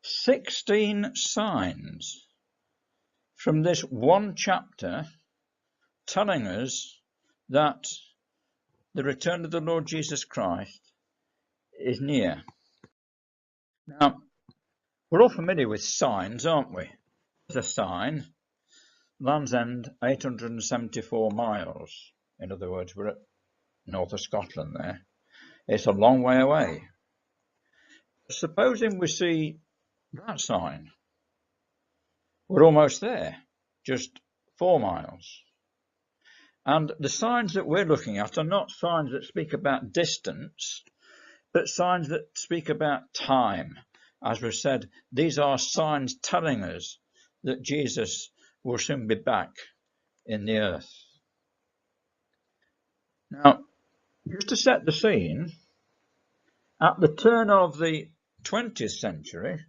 16 signs from this one chapter telling us that the return of the Lord Jesus Christ is near. Now, we're all familiar with signs, aren't we? There's a sign, Land's End, 874 miles. In other words, we're at north of Scotland there. It's a long way away. Supposing we see that sign, we're almost there, just 4 miles. And the signs that we're looking at are not signs that speak about distance, but signs that speak about time. As we've said, these are signs telling us that Jesus will soon be back in the earth. Now, just to set the scene, at the turn of the 20th century,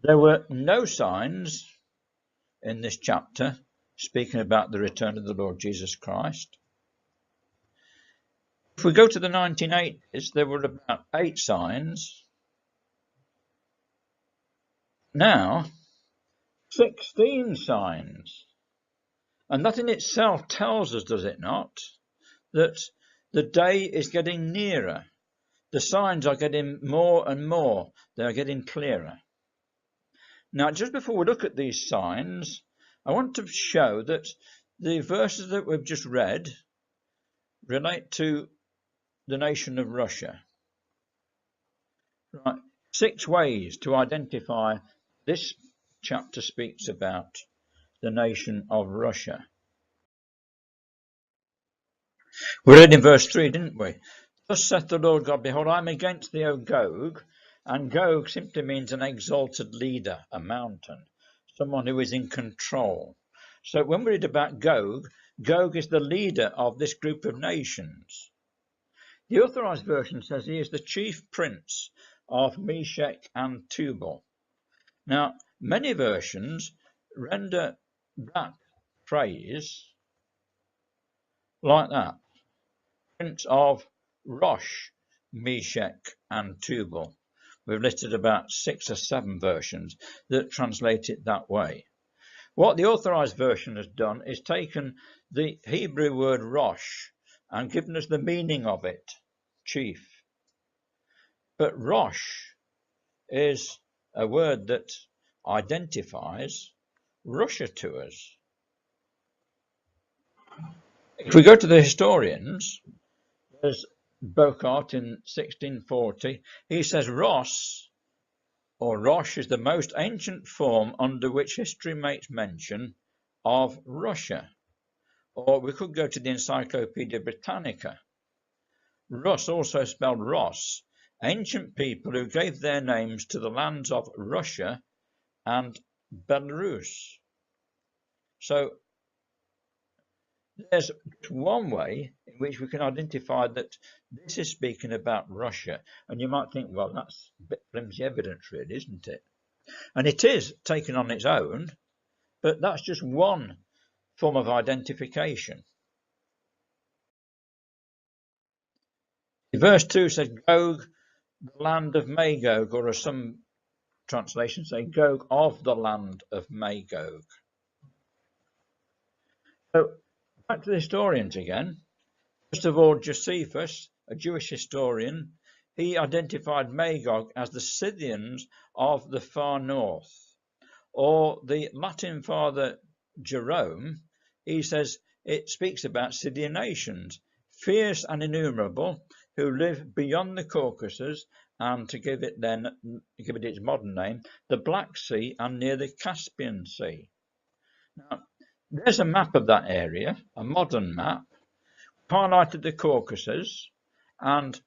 there were no signs in this chapter speaking about the return of the Lord Jesus Christ. If we go to the 1980s, there were about 8 signs. Now, 16 signs. And that in itself tells us, does it not, that the day is getting nearer. The signs are getting more and more. They're getting clearer. Now, just before we look at these signs, I want to show that the verses that we've just read relate to the nation of Russia. Right. 6 ways to identify this chapter speaks about the nation of Russia. We read in verse 3, didn't we? Thus saith the Lord God, behold, I am against thee, O Gog. And Gog simply means an exalted leader, a mountain, someone who is in control. So when we read about Gog, Gog is the leader of this group of nations. The Authorized Version says he is the chief prince of Meshech and Tubal. Now, many versions render that phrase like that. Prince of Rosh, Meshech and Tubal. We've listed about 6 or 7 versions that translate it that way. What the Authorized Version has done is taken the Hebrew word Rosh and given us the meaning of it, chief. But Rosh is a word that identifies Russia to us. If we go to the historians, there's Bocart in 1640. He says Ross or Rosh is the most ancient form under which history makes mention of Russia. Or we could go to the Encyclopedia Britannica. Rus, also spelled Ross, ancient people who gave their names to the lands of Russia and Belarus. So there's one way in which we can identify that this is speaking about Russia. And you might think, well, that's a bit flimsy evidence, really, isn't it? And it is taken on its own, but that's just one form of identification. Verse 2 says, Gog, the land of Magog, or as some translations say, Gog of the land of Magog. So, back to the historians again. First of all, Josephus, a Jewish historian, he identified Magog as the Scythians of the far north. Or the Latin father Jerome, he says it speaks about Scythian nations, fierce and innumerable, who live beyond the Caucasus, and to give it its modern name, the Black Sea and near the Caspian Sea. Now, there's a map of that area, a modern map, highlighted the Caucasus, and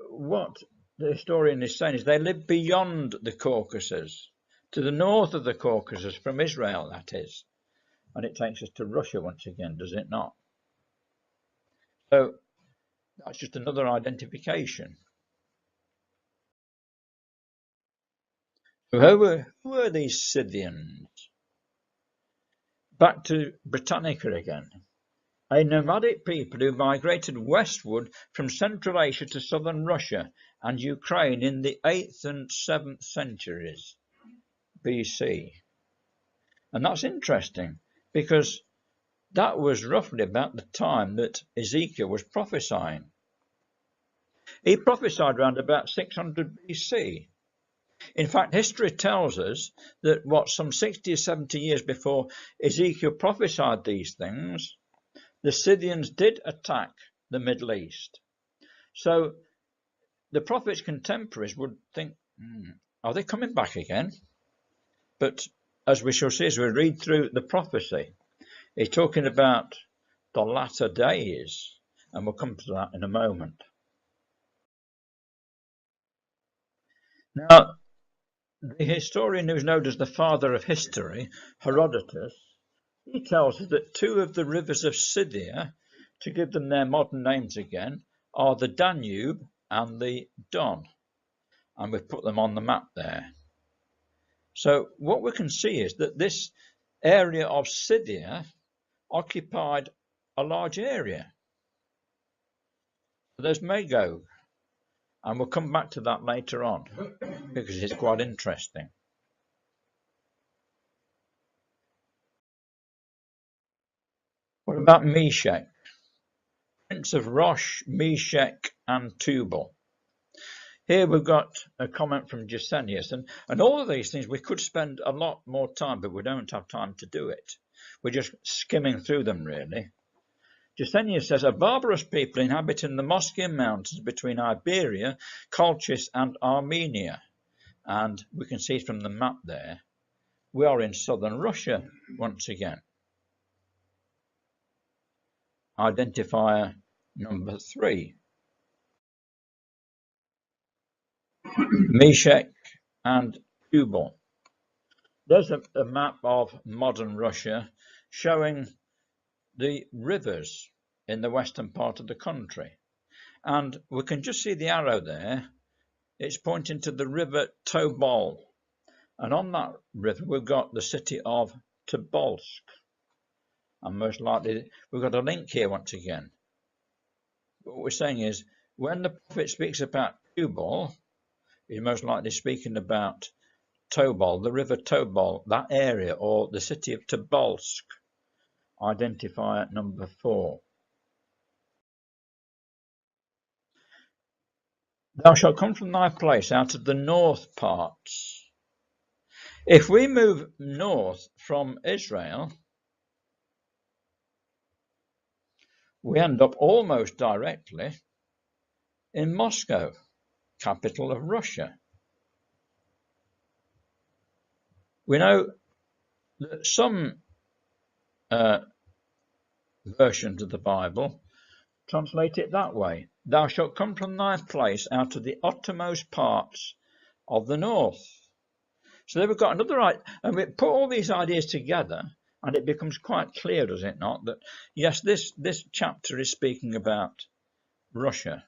what the historian is saying is they live beyond the Caucasus, to the north of the Caucasus, from Israel, that is. And it takes us to Russia once again, does it not? So that's just another identification. So who were these Scythians? Back to Britannica again. a nomadic people who migrated westward from Central Asia to southern Russia and Ukraine in the 8th and 7th centuries BC. And that's interesting because that was roughly about the time that Ezekiel was prophesying. He prophesied around about 600 BC. In fact, history tells us that some 60 or 70 years before Ezekiel prophesied these things, the Scythians did attack the Middle East. So the prophet's contemporaries would think, are they coming back again? But as we shall see as we read through the prophecy, he's talking about the latter days, and we'll come to that in a moment. Now, the historian who's known as the father of history, Herodotus, he tells us that two of the rivers of Scythia, to give them their modern names again, are the Danube and the Don. And we've put them on the map there. So what we can see is that this area of Scythia occupied a large area. There's Magog, and we'll come back to that later on because it's quite interesting. What about Meshech? Prince of Rosh, Meshech, and Tubal. Here we've got a comment from Gesenius, and all of these things we could spend a lot more time, but we don't have time to do it. We're just skimming through them, really. Gesenius says, a barbarous people inhabiting the Moschian mountains between Iberia, Colchis, and Armenia. And we can see from the map there, we are in southern Russia once again. Identifier number 3. Meshech and Tubal. There's a map of modern Russia showing the rivers in the western part of the country. And we can just see the arrow there. It's pointing to the river Tobol. And on that river, we've got the city of Tobolsk. And most likely, we've got a link here once again. What we're saying is, when the prophet speaks about Tubal, he's most likely speaking about Tobol, the river Tobol, that area, or the city of Tobolsk. Identifier number 4. Thou shalt come from thy place out of the north parts. If we move north from Israel, we end up almost directly in Moscow, capital of Russia. We know that some versions of the Bible translate it that way. Thou shalt come from thy place out of the uttermost parts of the north. So there we've got another idea, and we put all these ideas together, and it becomes quite clear, does it not, that yes, this chapter is speaking about Russia.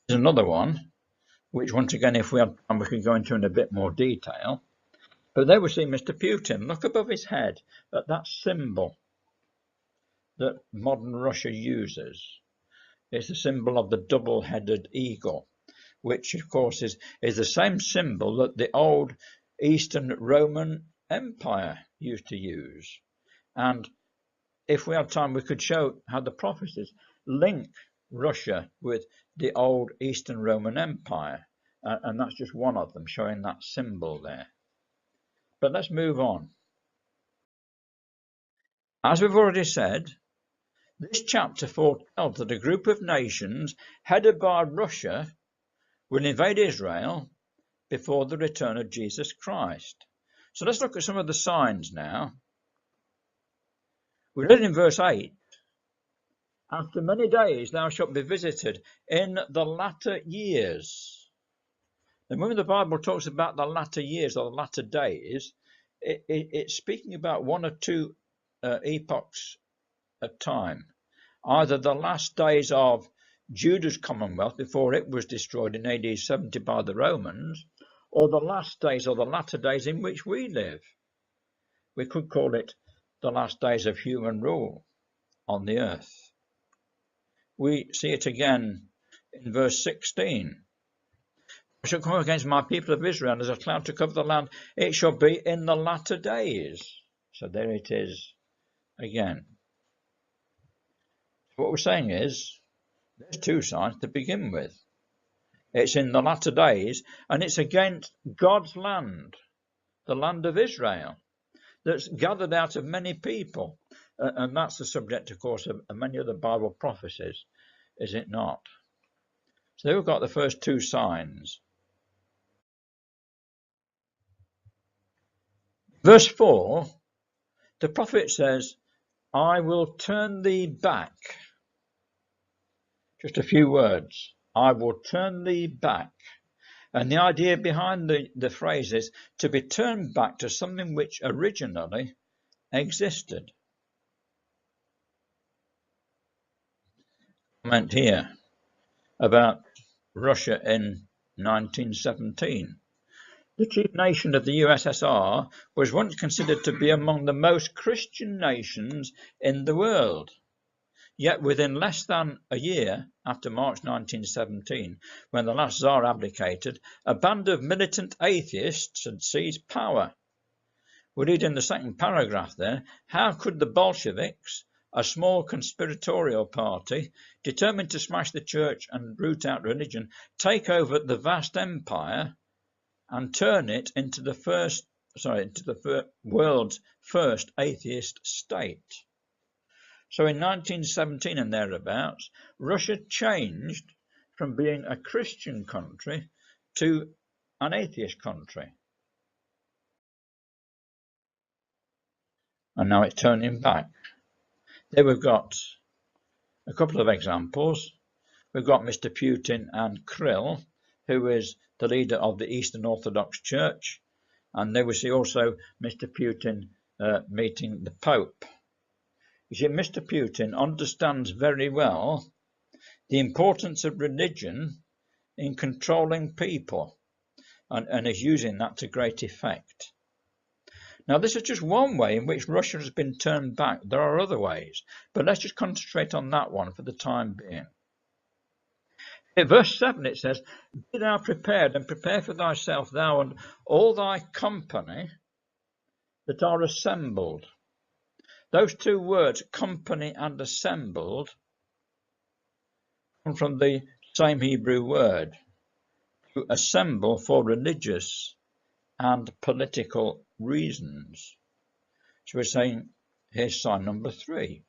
There's another one, which once again, if we had time, we could go into in a bit more detail. But there we see Mr. Putin. Look above his head at that symbol that modern Russia uses. It's the symbol of the double-headed eagle, which of course is the same symbol that the old Eastern Roman Empire used to use. And if we had time, we could show how the prophecies link Russia with the old Eastern Roman Empire. And that's just one of them, showing that symbol there. But let's move on. As we've already said, this chapter foretells that a group of nations headed by Russia will invade Israel before the return of Jesus Christ. So let's look at some of the signs now. We read in verse 8, after many days thou shalt be visited in the latter years. And when the Bible talks about the latter years or the latter days, it's speaking about one or two epochs of time. Either the last days of Judah's commonwealth before it was destroyed in AD 70 by the Romans, or the last days or the latter days in which we live. We could call it the last days of human rule on the earth. We see it again in verse 16. I shall come against my people of Israel, and as a cloud to cover the land, it shall be in the latter days. So there it is again. What we're saying is, there's two signs to begin with. It's in the latter days, and it's against God's land, the land of Israel, that's gathered out of many people. And that's the subject, of course, of many other Bible prophecies, is it not? So there we've got the first two signs. Verse 4, the prophet says, I will turn thee back. Just a few words. I will turn thee back. And the idea behind the phrase is to be turned back to something which originally existed. Comment here about Russia in 1917. The chief nation of the USSR was once considered to be among the most Christian nations in the world. Yet within less than a year after March 1917, when the last Tsar abdicated, a band of militant atheists had seized power. We read in the second paragraph there, how could the Bolsheviks, a small conspiratorial party, determined to smash the church and root out religion, take over the vast empire and turn it into the world's first atheist state? So in 1917 and thereabouts, Russia changed from being a Christian country to an atheist country. And now it's turning back. There we've got a couple of examples. We've got Mr. Putin and Kirill, who is the leader of the Eastern Orthodox Church. And there we see also Mr. Putin meeting the Pope. You see, Mr. Putin understands very well the importance of religion in controlling people and is using that to great effect. Now, this is just one way in which Russia has been turned back. There are other ways, but let's just concentrate on that one for the time being. In verse 7 it says, be thou prepared, and prepare for thyself, thou and all thy company that are assembled. Those two words, company and assembled, come from the same Hebrew word, to assemble for religious and political reasons. So we're saying, here's sign number 3.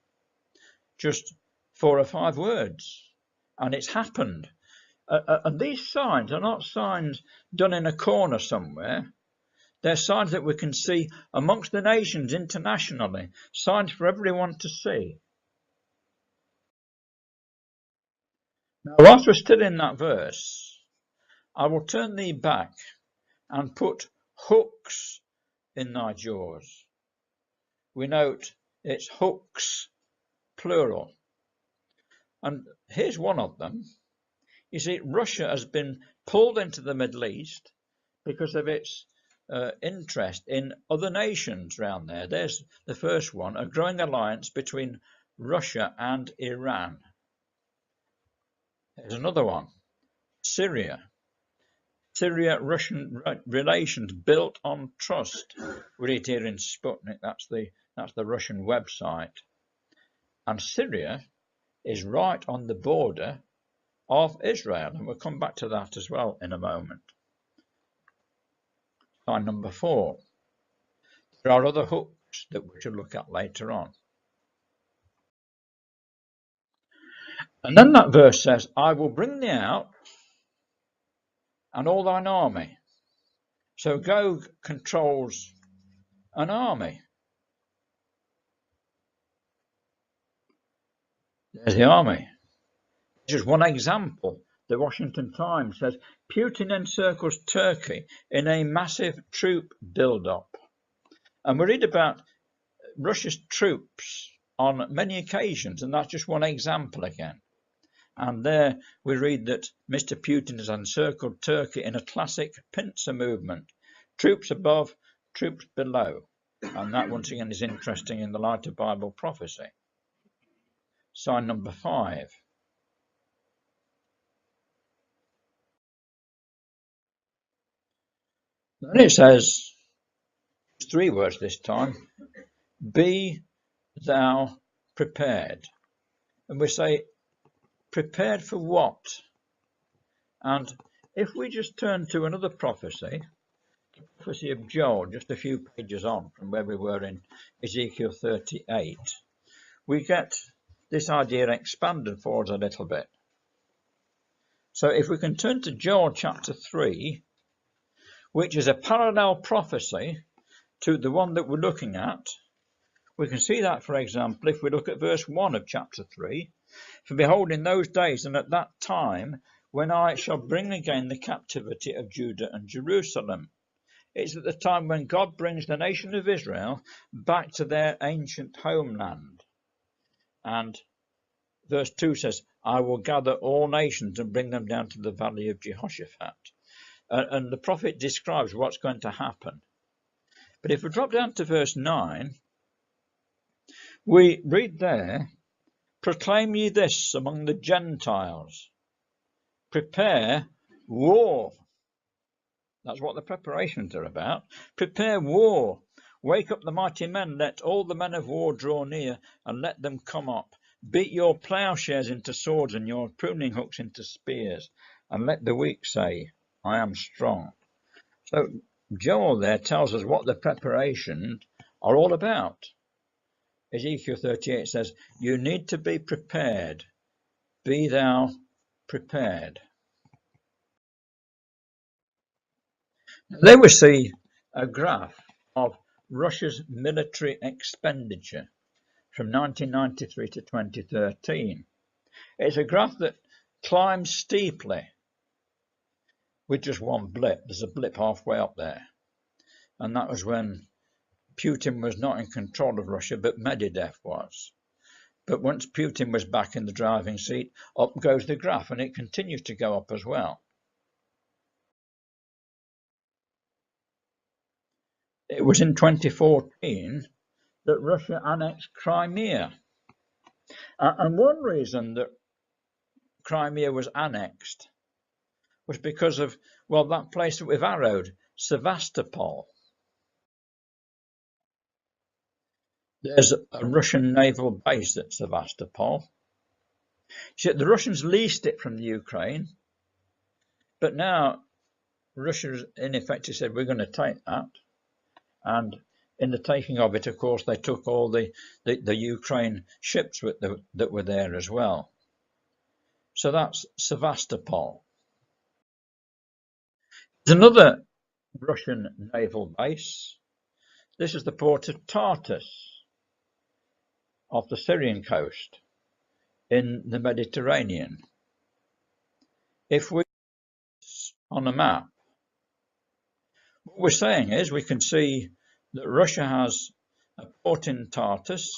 Just 4 or 5 words, and it's happened. And these signs are not signs done in a corner somewhere. They're signs that we can see amongst the nations internationally, signs for everyone to see. Now, whilst we're still in that verse, I will turn thee back and put hooks in thy jaws. We note it's hooks, plural. And here's one of them. You see, Russia has been pulled into the Middle East because of its interest in other nations around there. There's the first one, a growing alliance between Russia and Iran. There's another one, Syria. Syria-Russian relations built on trust. We read here in Sputnik, that's the Russian website. And Syria is right on the border of Israel, and we'll come back to that as well in a moment. Sign number 4. There are other hooks that we should look at later on. And then that verse says, I will bring thee out and all thine army. So Gog controls an army. There's the army. Just one example. The Washington Times says, Putin encircles Turkey in a massive troop build-up. And we read about Russia's troops on many occasions, and that's just one example again. And there we read that Mr. Putin has encircled Turkey in a classic pincer movement. Troops above, troops below. And that once again is interesting in the light of Bible prophecy. Sign number 5. Then it says, 3 words this time, be thou prepared. And we say, prepared for what? And if we just turn to another prophecy, the prophecy of Joel, just a few pages on from where we were in Ezekiel 38, we get this idea expanded for us a little bit. So if we can turn to Joel chapter 3, which is a parallel prophecy to the one that we're looking at, we can see that, for example, if we look at verse 1 of chapter 3, for behold, in those days and at that time, when I shall bring again the captivity of Judah and Jerusalem. It's at the time when God brings the nation of Israel back to their ancient homeland. And verse 2 says, I will gather all nations and bring them down to the valley of Jehoshaphat. And the prophet describes what's going to happen. But if we drop down to verse 9, we read there, proclaim ye this among the Gentiles, prepare war. That's what the preparations are about. Prepare war. Wake up the mighty men, let all the men of war draw near, and let them come up. Beat your plowshares into swords and your pruning hooks into spears, and let the weak say, I am strong. So Joel there tells us what the preparations are all about. Ezekiel 38 says, you need to be prepared. Be thou prepared. There we see a graph of Russia's military expenditure from 1993 to 2013. It's a graph that climbs steeply with just one blip. There's a blip halfway up there. And that was when Putin was not in control of Russia, but Medvedev was. But once Putin was back in the driving seat, up goes the graph, and it continues to go up as well. It was in 2014 that Russia annexed Crimea. And one reason that Crimea was annexed was because of, well, that place that we've arrowed, Sevastopol. There's a Russian naval base at Sevastopol. See, the Russians leased it from the Ukraine, but now Russia, in effect, said, we're going to take that. And in the taking of it, of course, they took all the Ukraine ships that were there as well. So that's Sevastopol. There's another Russian naval base. This is the port of Tartus off the Syrian coast in the Mediterranean. If we on a map, what we're saying is we can see that Russia has a port in Tartus,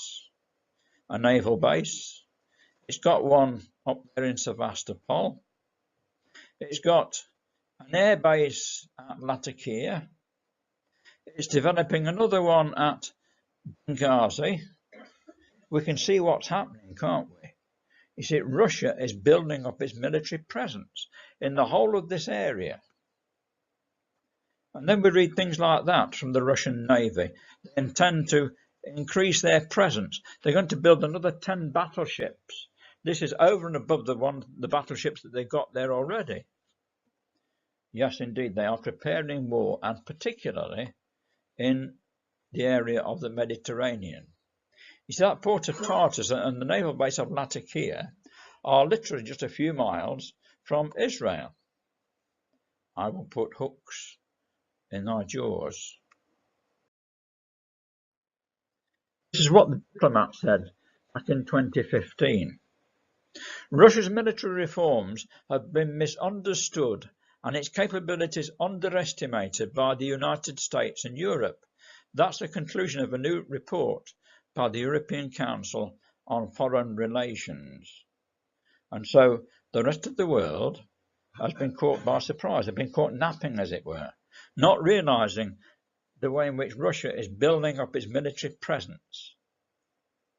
a naval base. It's got one up there in Sevastopol. It's got an air base at Latakia. It's developing another one at Benghazi. We can see what's happening, can't we? You see, Russia is building up its military presence in the whole of this area. And then we read things like that from the Russian Navy. They intend to increase their presence. They're going to build another 10 battleships. This is over and above the battleships that they've got there already. Yes, indeed, they are preparing war, and particularly in the area of the Mediterranean. You see, that port of Tartus and the naval base of Latakia are literally just a few miles from Israel. I will put hooks in thy jaws. This is what the diplomat said back in 2015. Russia's military reforms have been misunderstood and its capabilities underestimated by the United States and Europe. That's the conclusion of a new report by the European Council on Foreign Relations. And so the rest of the world has been caught by surprise. They've been caught napping, as it were, not realizing the way in which Russia is building up its military presence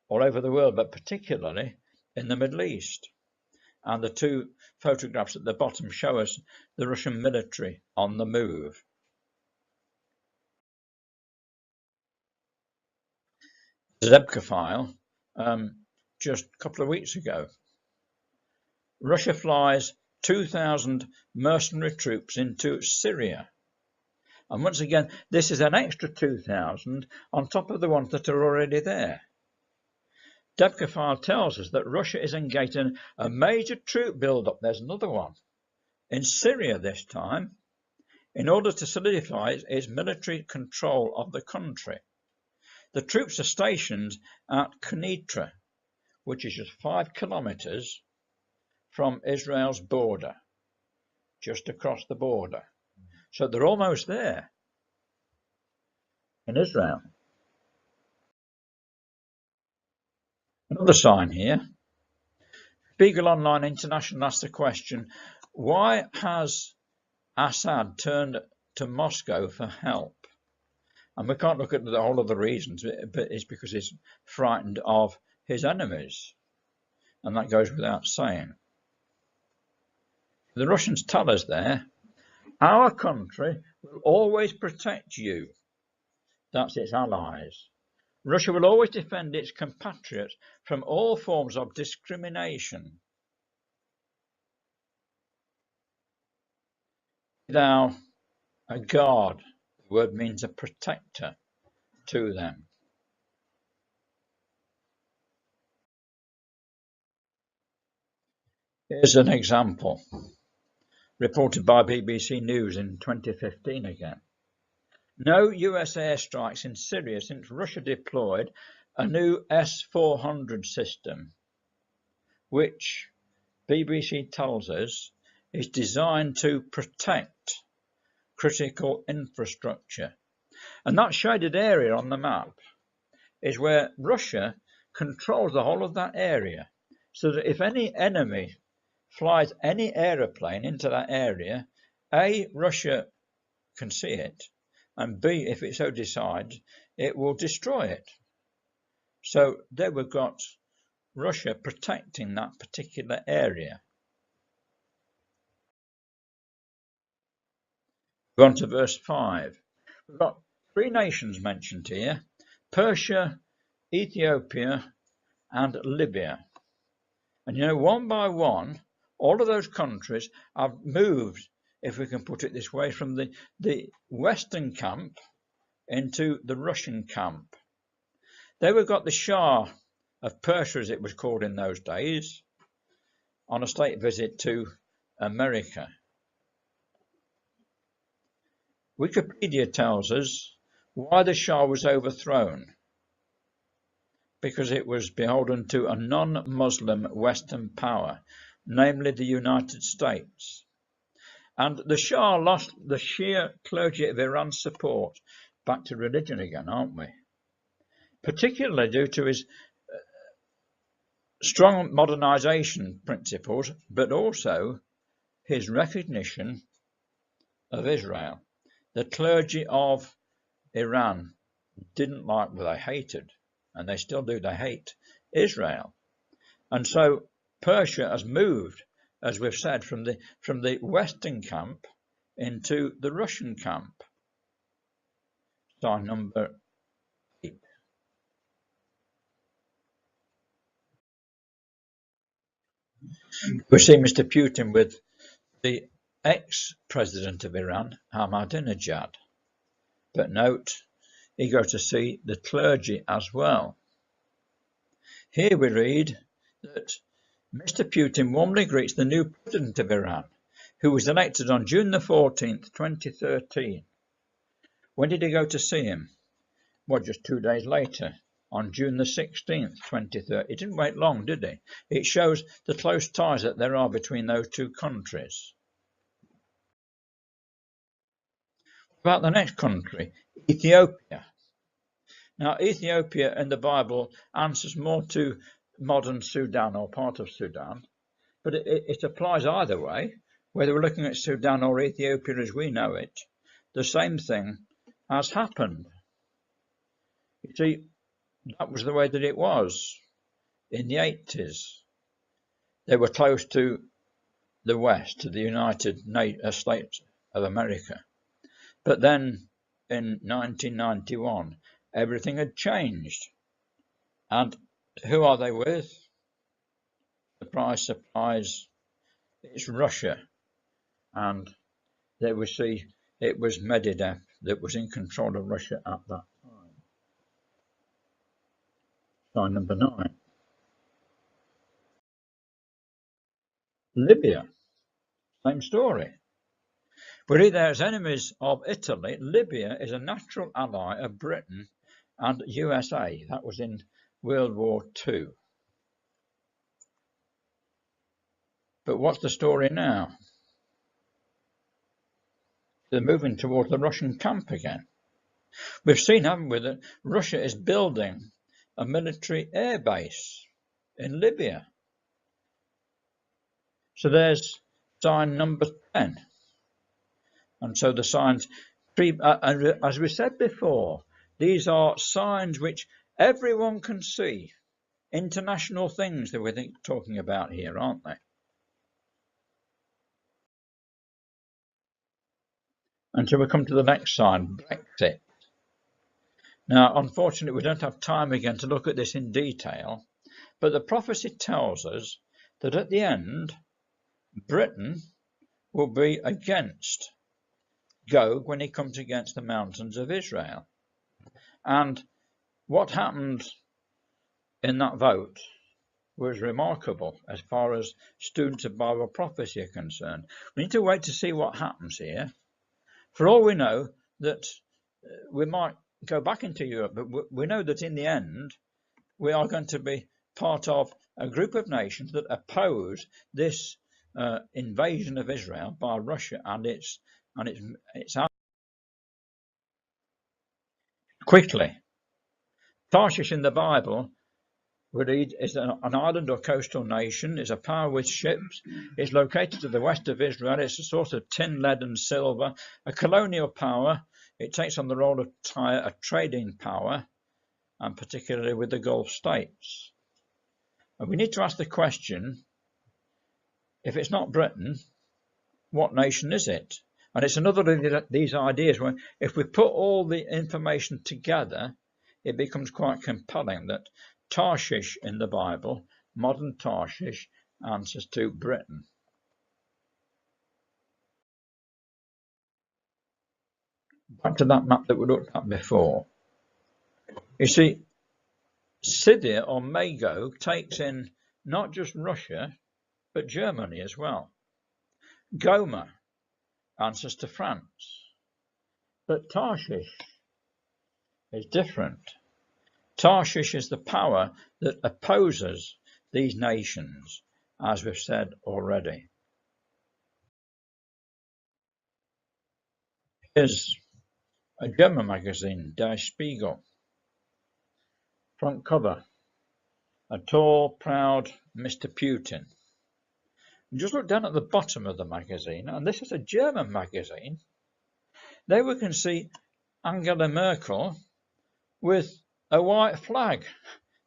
all over the world, but particularly in the Middle East. And the two photographs at the bottom show us the Russian military on the move. The Zebka file, just a couple of weeks ago. Russia flies 2,000 mercenary troops into Syria. And once again, this is an extra 2,000 on top of the ones that are already there. Zebka file tells us that Russia is engaging a major troop build-up. There's another one in Syria this time, in order to solidify its military control of the country. The troops are stationed at Kenitra, which is just 5 kilometers from Israel's border, just across the border. So they're almost there in Israel. Another sign here. Spiegel Online International asked the question, why has Assad turned to Moscow for help? And we can't look at the whole of the reasons, but it's because he's frightened of his enemies. And that goes without saying. The Russians tell us there, our country will always protect you. That's its allies. Russia will always defend its compatriots from all forms of discrimination. Thou, a guard, the word means a protector to them. Here's an example, reported by BBC News in 2015 again. No US airstrikes in Syria since Russia deployed a new S-400 system, which BBC tells us is designed to protect critical infrastructure. And that shaded area on the map is where Russia controls the whole of that area, so that if any enemy flies any aeroplane into that area, A, Russia can see it, and B, if it so decides, it will destroy it. So there we've got Russia protecting that particular area. Go on to verse 5. We've got 3 nations mentioned here, Persia, Ethiopia, and Libya. And you know, one by one, all of those countries have moved, if we can put it this way, from the Western camp into the Russian camp. There we've got the Shah of Persia, as it was called in those days, on a state visit to America. Wikipedia tells us why the Shah was overthrown. Because it was beholden to a non-Muslim Western power, namely the United States. And the Shah lost the Shia clergy of Iran's support. Back to religion again, aren't we? Particularly due to his strong modernization principles, but also his recognition of Israel. The clergy of Iran didn't like, well, they hated, and they still do, they hate Israel. And so Persia has moved, as we've said, from the Western camp into the Russian camp. Sign number 8. We see Mr. Putin with the ex-president of Iran, Ahmadinejad. But note, he goes to see the clergy as well. Here we read that Mr. Putin warmly greets the new president of Iran, who was elected on June the 14th, 2013. When did he go to see him? Well, just 2 days later, on June the 16th, 2013. He didn't wait long, did he? It shows the close ties that there are between those two countries. About the next country, Ethiopia. Now, Ethiopia in the Bible answers more to modern Sudan or part of Sudan, but it applies either way, whether we're looking at Sudan or Ethiopia as we know it. The same thing has happened. You see, that was the way that it was in the 80s. They were close to the West, to the United States of America. But then in 1991, everything had changed. And who are they with? Surprise, surprise, it's Russia. And there we see it was Medvedev that was in control of Russia at that time. Sign number 9. Libya, same story. We're either as enemies of Italy. Libya is a natural ally of Britain and USA. That was in World War II. But what's the story now? They're moving towards the Russian camp again. We've seen, haven't we, that Russia is building a military air base in Libya. So there's sign number 10. And so the signs, as we said before, these are signs which everyone can see. International things that we're talking about here, aren't they? Until we come to the next sign, Brexit. Now, unfortunately, we don't have time again to look at this in detail, but the prophecy tells us that at the end, Britain will be against Gog when he comes against the mountains of Israel. And what happened in that vote was remarkable as far as students of Bible prophecy are concerned. We need to wait to see what happens here. For all we know, that we might go back into Europe, but we know that in the end, we are going to be part of a group of nations that oppose this invasion of Israel by Russia and its quickly. Tarshish in the Bible, we read, is an island or coastal nation, is a power with ships, is located to the west of Israel, it's a source of tin, lead and silver, a colonial power. It takes on the role of Tyre, a trading power, and particularly with the Gulf states. And we need to ask the question, if it's not Britain, what nation is it? And it's another of these ideas where if we put all the information together, it becomes quite compelling that Tarshish in the Bible, modern Tarshish, answers to Britain. Back to that map that we looked at before. You see, Scythia or Magog takes in not just Russia, but Germany as well. Gomer answers to France. But Tarshish is different. Tarshish is the power that opposes these nations, as we've said already. Here's a German magazine, Der Spiegel. Front cover, a tall, proud Mr. Putin. And just look down at the bottom of the magazine, and this is a German magazine. There we can see Angela Merkel with a white flag,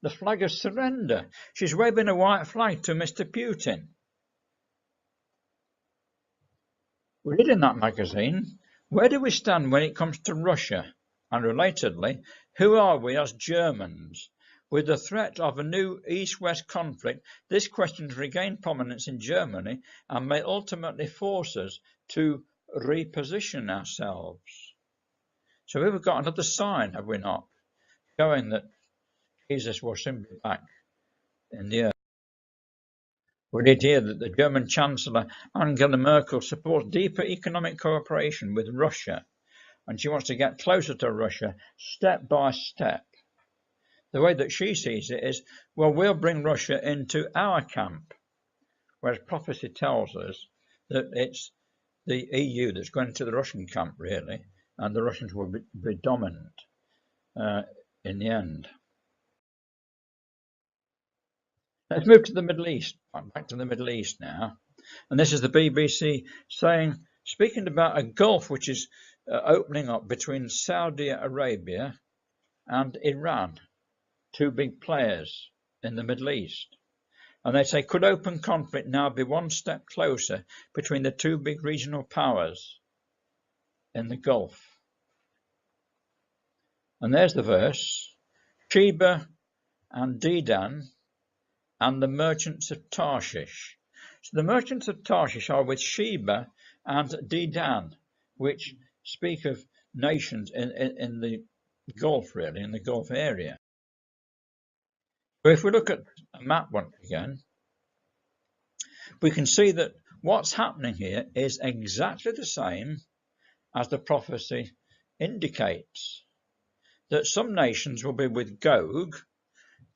the flag of surrender. She's waving a white flag to Mr. Putin. We read in that magazine, where do we stand when it comes to Russia? And relatedly, who are we as Germans? With the threat of a new East-West conflict, this question has regained prominence in Germany and may ultimately force us to reposition ourselves. So we've got another sign, have we not, showing that Jesus will soon be back in the earth. We read here that the German Chancellor Angela Merkel supports deeper economic cooperation with Russia, and she wants to get closer to Russia step by step. The way that she sees it is, well, we'll bring Russia into our camp, whereas prophecy tells us that it's the EU that's going to the Russian camp, really, and the Russians will be dominant in the end. Let's move to the Middle East. I'm back to the Middle East now. And this is the BBC saying, speaking about a gulf which is opening up between Saudi Arabia and Iran, two big players in the Middle East. And they say, could open conflict now be one step closer between the two big regional powers in the Gulf? And there's the verse, Sheba and Dedan and the merchants of Tarshish. So the merchants of Tarshish are with Sheba and Dedan, which speak of nations in the Gulf, really, in the Gulf area. So if we look at a map once again, we can see that what's happening here is exactly the same as the prophecy indicates, that some nations will be with Gog,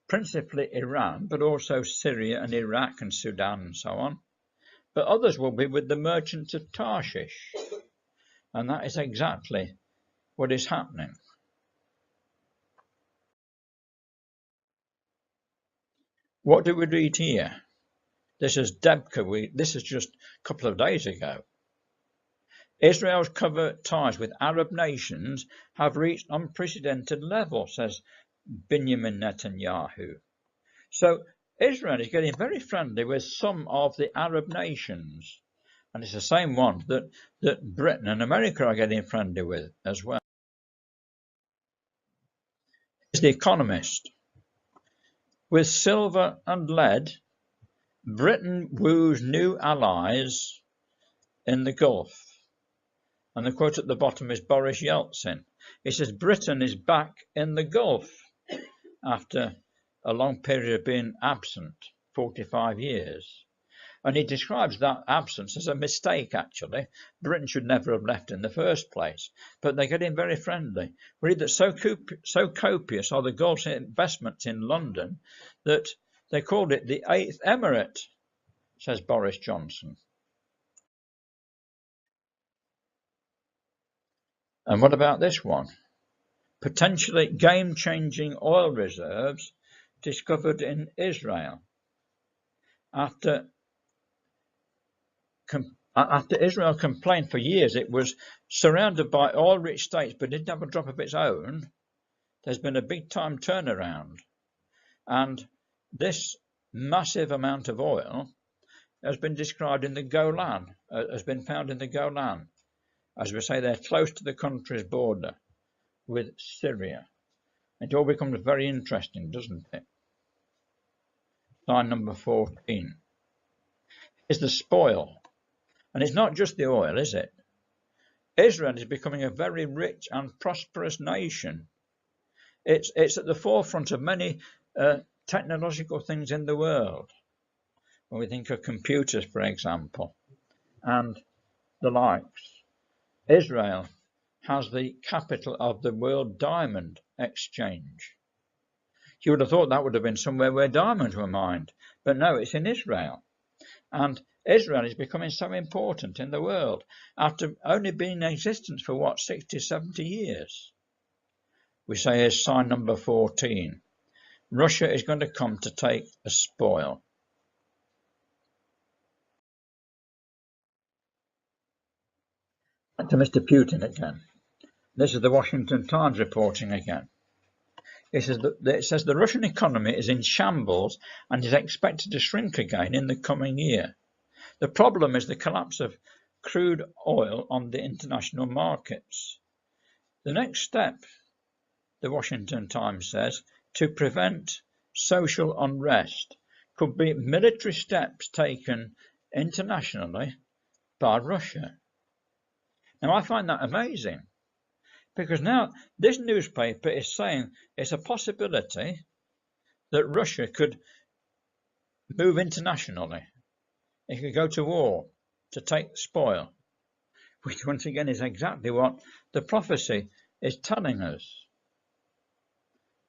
principally Iran, but also Syria and Iraq and Sudan and so on. But others will be with the merchants of Tarshish. And that is exactly what is happening. What do we read here? This is Debka. This is just a couple of days ago. Israel's covert ties with Arab nations have reached unprecedented level, says Benjamin Netanyahu. So Israel is getting very friendly with some of the Arab nations, and it's the same ones that Britain and America are getting friendly with as well. It's The Economist. With silver and lead, Britain woos new allies in the Gulf. And the quote at the bottom is Boris Yeltsin. He says Britain is back in the Gulf after a long period of being absent, 45 years. And he describes that absence as a mistake, actually. Britain should never have left in the first place. But they're getting very friendly. We read that so copious are the Gulf's investments in London that they called it the Eighth Emirate, says Boris Johnson. And what about this one? Potentially game-changing oil reserves discovered in Israel. After Israel complained for years it was surrounded by oil-rich states but didn't have a drop of its own, there's been a big-time turnaround. And this massive amount of oil has been described in the Golan, has been found in the Golan. As we say, they're close to the country's border with Syria. It all becomes very interesting, doesn't it? Sign number 14 is the spoil. And it's not just the oil, is it? Israel is becoming a very rich and prosperous nation. It's at the forefront of many technological things in the world. When we think of computers, for example, and the likes. Israel has the capital of the World Diamond Exchange. You would have thought that would have been somewhere where diamonds were mined, but no, it's in Israel. And Israel is becoming so important in the world after only being in existence for, what, 60, 70 years. We say here's sign number 14. Russia is going to come to take a spoil. Back to Mr. Putin again. This is the Washington Times reporting again. It says the Russian economy is in shambles and is expected to shrink again in the coming year. The problem is the collapse of crude oil on the international markets. The next step, the Washington Times says, to prevent social unrest could be military steps taken internationally by Russia. Now, I find that amazing, because now this newspaper is saying it's a possibility that Russia could move internationally. It could go to war to take spoil, which once again is exactly what the prophecy is telling us.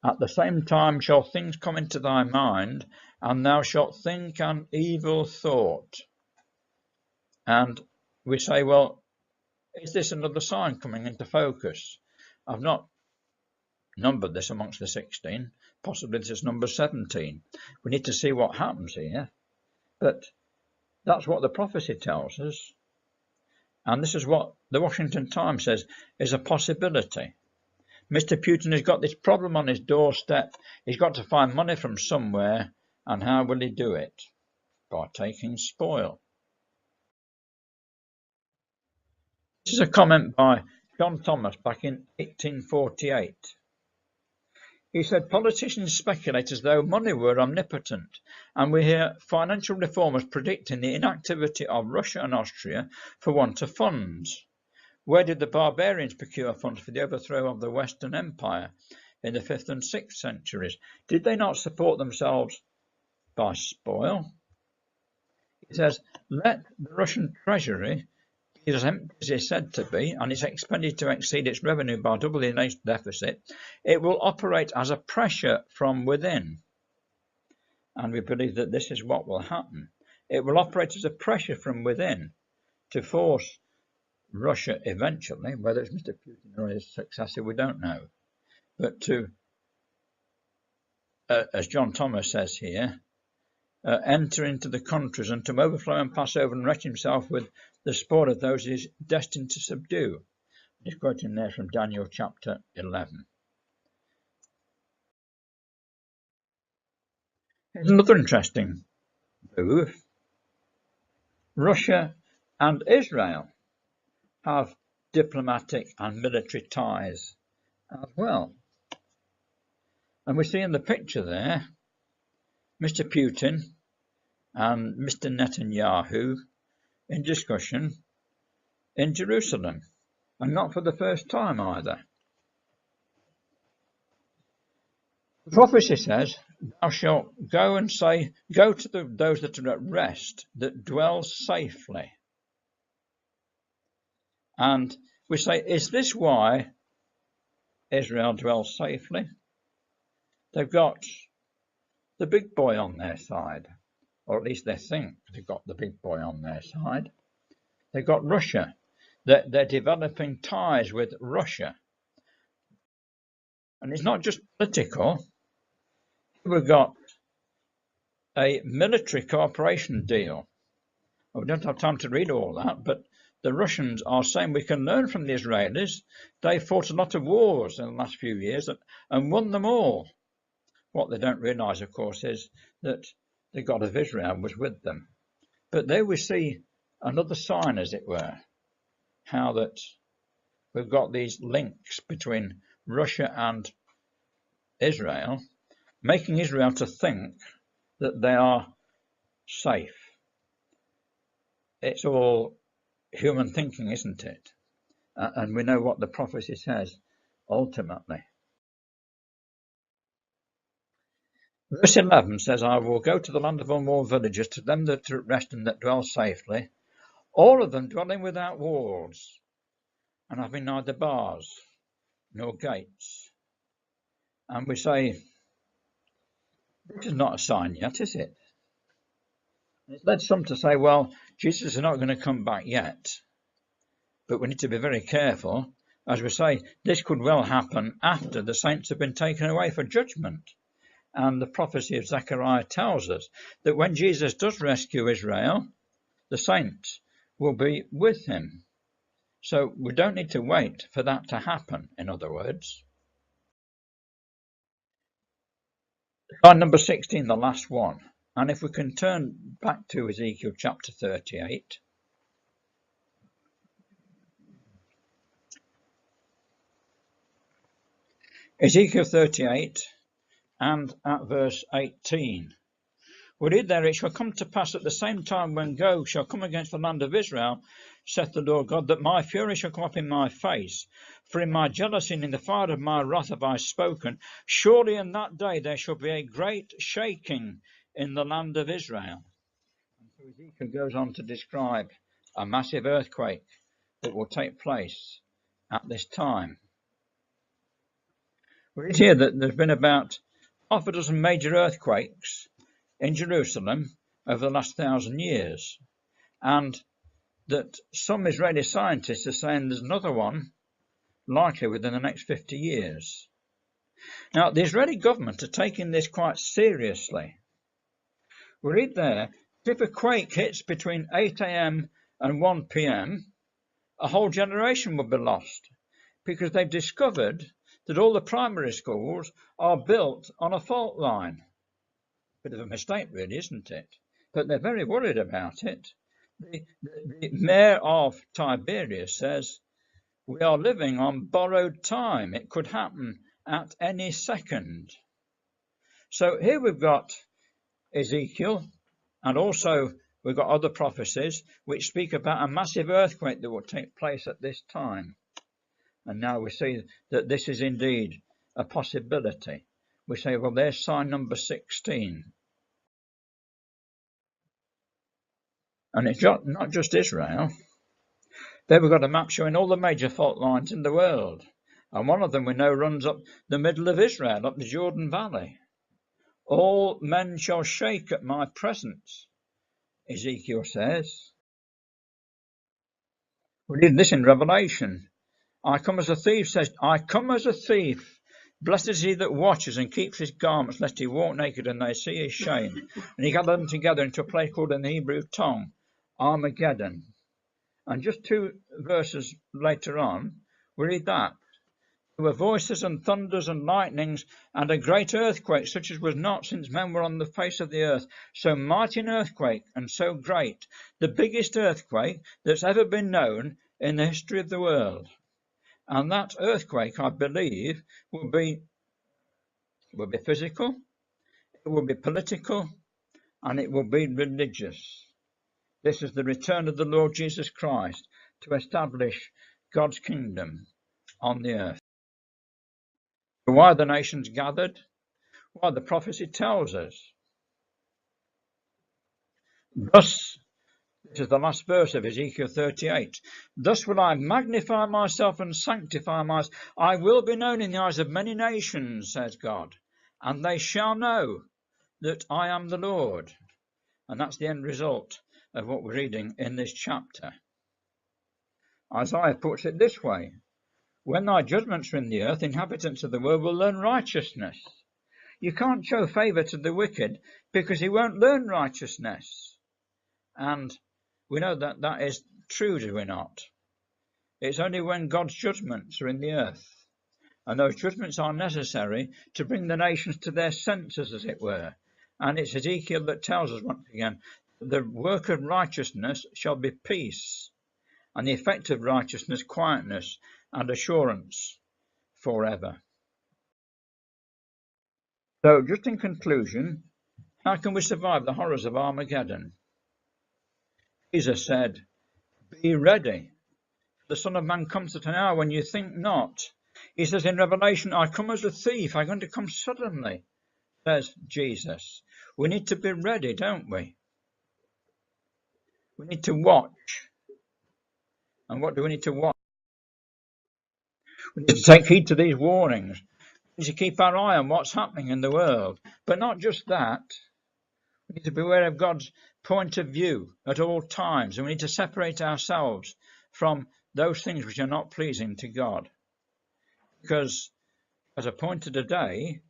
At the same time shall things come into thy mind, and thou shalt think an evil thought. And we say, well, is this another sign coming into focus? I've not numbered this amongst the 16. Possibly this is number 17. We need to see what happens here. But that's what the prophecy tells us. And this is what the Washington Times says, is a possibility. Mr. Putin has got this problem on his doorstep. He's got to find money from somewhere. And how will he do it? By taking spoil. This is a comment by John Thomas back in 1848. He said, politicians speculate as though money were omnipotent, and we hear financial reformers predicting the inactivity of Russia and Austria for want of funds. Where did the barbarians procure funds for the overthrow of the Western Empire in the 5th and 6th centuries? Did they not support themselves by spoil? He says, let the Russian treasury be as empty as it's said to be, and its expenditure exceed its revenue by double the national deficit, it will operate as a pressure from within. And we believe that this is what will happen. It will operate as a pressure from within to force Russia eventually, whether it's Mr. Putin or his successor, we don't know, but to, as John Thomas says here, enter into the countries and to overflow and pass over and wreck himself with the spoil of those he is destined to subdue. Just quoting there from Daniel chapter 11. Here's another interesting move. Russia and Israel have diplomatic and military ties as well. And we see in the picture there Mr. Putin and Mr. Netanyahu in discussion in Jerusalem, and not for the first time either. The prophecy says, thou shalt go and say, go to those that are at rest, that dwell safely. And we say, is this why Israel dwells safely? They've got the big boy on their side, or at least they think they've got the big boy on their side. They've got Russia. They're developing ties with Russia. And it's not just political. We've got a military cooperation deal. We don't have time to read all that, but the Russians are saying we can learn from the Israelis. They fought a lot of wars in the last few years and won them all. What they don't realise, of course, is that the God of Israel was with them. But there we see another sign, as it were, how that we've got these links between Russia and Israel, making Israel to think that they are safe. It's all human thinking, isn't it? And we know what the prophecy says ultimately. Verse 11 says, I will go to the land of unwalled villages, to them that are at rest and that dwell safely, all of them dwelling without walls, and having neither bars nor gates. And we say, this is not a sign yet, is it? It's led some to say, well, Jesus is not going to come back yet. But we need to be very careful. As we say, this could well happen after the saints have been taken away for judgment. And the prophecy of Zechariah tells us that when Jesus does rescue Israel, the saints will be with him. So we don't need to wait for that to happen, in other words. Slide number 16, the last one. And if we can turn back to Ezekiel chapter 38. Ezekiel 38 and at verse 18. We read there, it shall come to pass at the same time when Gog shall come against the land of Israel, saith the Lord God, that my fury shall come up in my face. For in my jealousy and in the fire of my wrath have I spoken. Surely in that day there shall be a great shaking in the land of Israel. And so Ezekiel goes on to describe a massive earthquake that will take place at this time. We read here that there's been about half a dozen major earthquakes in Jerusalem over the last 1,000 years, and that some Israeli scientists are saying there's another one likely within the next 50 years. Now, the Israeli government are taking this quite seriously. We read there, if a quake hits between 8 a.m. and 1 p.m., a whole generation would be lost because they've discovered that all the primary schools are built on a fault line. Bit of a mistake, really, isn't it? But they're very worried about it. The mayor of Tiberias says, we are living on borrowed time. It could happen at any second. So here we've got Ezekiel, and also we've got other prophecies which speak about a massive earthquake that will take place at this time. And now we see that this is indeed a possibility. We say, well, there's sign number 16. And it's not just Israel. There we've got a map showing all the major fault lines in the world. And one of them we know runs up the middle of Israel, up the Jordan Valley. All men shall shake at my presence, Ezekiel says. We read this in Revelation. I come as a thief, says, I come as a thief. Blessed is he that watches and keeps his garments, lest he walk naked and they see his shame. And he gathered them together into a place called in the Hebrew tongue, Armageddon. And just 2 verses later on, we read that. There were voices and thunders and lightnings and a great earthquake, such as was not since men were on the face of the earth. So mighty an earthquake and so great, the biggest earthquake that's ever been known in the history of the world. And that earthquake, I believe, will be physical, it will be political, and it will be religious. This is the return of the Lord Jesus Christ to establish God's kingdom on the earth. Why are the nations gathered? Well, the prophecy tells us. Thus, this is the last verse of Ezekiel 38. Thus will I magnify myself and sanctify myself. I will be known in the eyes of many nations, says God, and they shall know that I am the Lord. And that's the end result of what we're reading in this chapter. Isaiah puts it this way. When thy judgments are in the earth, inhabitants of the world will learn righteousness. You can't show favour to the wicked because he won't learn righteousness. And we know that that is true, do we not? It's only when God's judgments are in the earth. And those judgments are necessary to bring the nations to their senses, as it were. And it's Ezekiel that tells us once again, the work of righteousness shall be peace, and the effect of righteousness, quietness and assurance forever. So, just in conclusion, how can we survive the horrors of Armageddon? Jesus said, be ready. The Son of Man comes at an hour when you think not. He says in Revelation, I come as a thief. I'm going to come suddenly, says Jesus. We need to be ready, don't we? We need to watch. And what do we need to watch? We need to take heed to these warnings. We need to keep our eye on what's happening in the world. But not just that. We need to be aware of God's point of view at all times. And we need to separate ourselves from those things which are not pleasing to God. Because as appointed a day,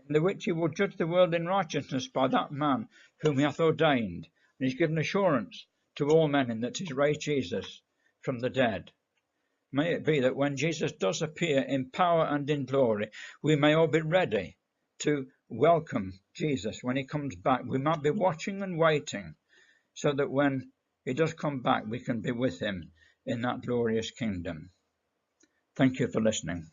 in the which he will judge the world in righteousness by that man whom he hath ordained. And he's given assurance to all men in that he's raised Jesus from the dead. May it be that when Jesus does appear in power and in glory, we may all be ready to welcome Jesus when he comes back. We might be watching and waiting so that when he does come back, we can be with him in that glorious kingdom. Thank you for listening.